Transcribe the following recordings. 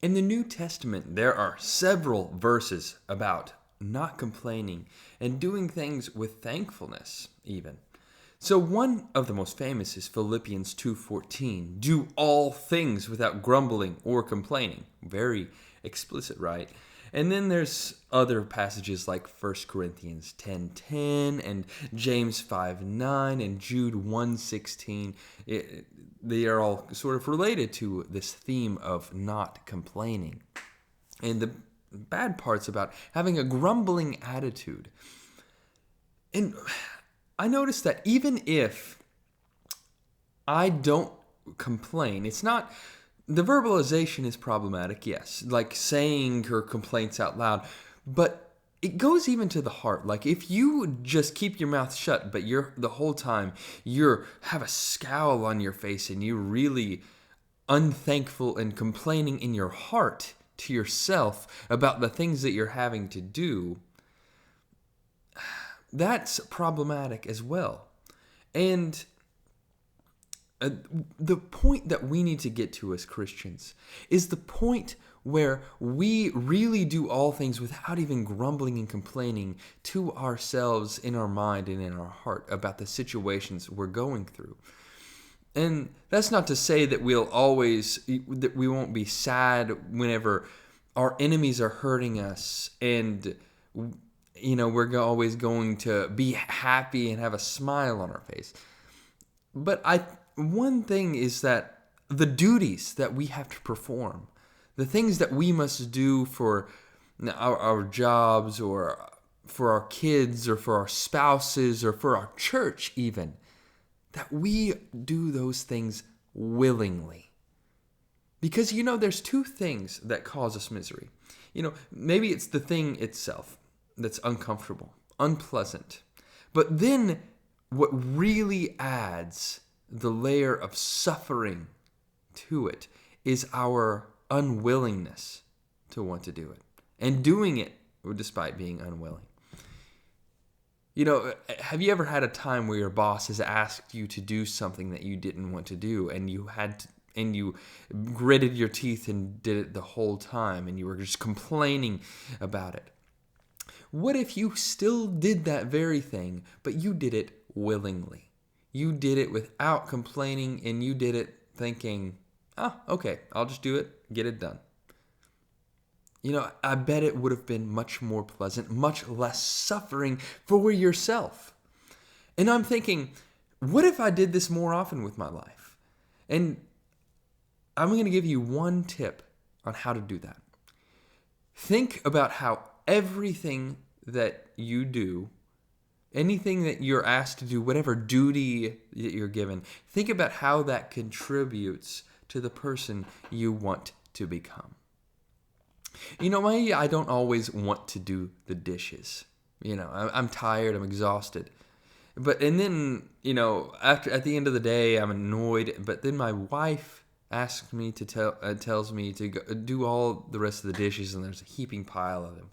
In the New Testament, there are several verses about not complaining and doing things with thankfulness, even. So one of the most famous is Philippians 2:14. Do all things without grumbling or complaining. Very explicit, right? And then there's other passages like 1 Corinthians 10:10 and James 5:9 and Jude 1:16. They are all sort of related to this theme of not complaining. And the bad parts about having a grumbling attitude. And I noticed that even if I don't complain, it's not, the verbalization is problematic, yes, like saying her complaints out loud, but it goes even to the heart. Like if you just keep your mouth shut, but you're the whole time you have a scowl on your face and you're really unthankful and complaining in your heart to yourself about the things that you're having to do, that's problematic as well. And the point that we need to get to as Christians is the point where we really do all things without even grumbling and complaining to ourselves in our mind and in our heart about the situations we're going through. And that's not to say that that we won't be sad whenever our enemies are hurting us, and we're always going to be happy and have a smile on our face. But one thing is that the duties that we have to perform, the things that we must do for our jobs or for our kids or for our spouses or for our church even, that we do those things willingly. Because, there's two things that cause us misery. Maybe it's the thing itself that's uncomfortable, unpleasant. But then what really adds the layer of suffering to it is our unwillingness to want to do it and doing it despite being unwilling. Have you ever had a time where your boss has asked you to do something that you didn't want to do, and you gritted your teeth and did it the whole time, and you were just complaining about it? What if you still did that very thing, but you did it willingly? You did it without complaining, and you did it thinking, okay, I'll just do it, get it done. I bet it would have been much more pleasant, much less suffering for yourself. And I'm thinking, what if I did this more often with my life? And I'm going to give you one tip on how to do that. Think about how everything that you do, anything that you're asked to do, whatever duty that you're given, think about how that contributes to the person you want to become. Maybe I don't always want to do the dishes. I'm tired, I'm exhausted. And then, at the end of the day, I'm annoyed. But then my wife asks me tells me to go, do all the rest of the dishes, and there's a heaping pile of them.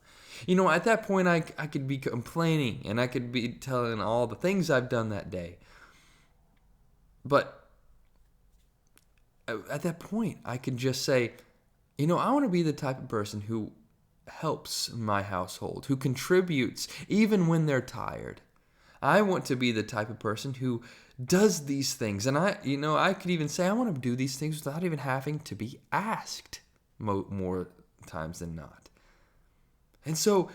At that point, I could be complaining, and I could be telling all the things I've done that day. But at that point, I could just say, I want to be the type of person who helps my household, who contributes even when they're tired. I want to be the type of person who does these things. And I could even say I want to do these things without even having to be asked more times than not. And so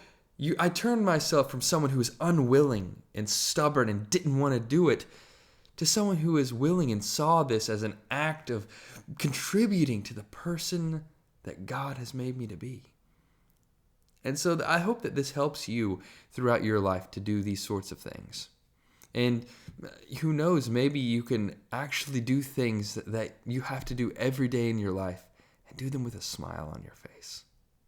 I turned myself from someone who was unwilling and stubborn and didn't want to do it to someone who is willing and saw this as an act of contributing to the person that God has made me to be. And so I hope that this helps you throughout your life to do these sorts of things. And who knows, maybe you can actually do things that you have to do every day in your life and do them with a smile on your face.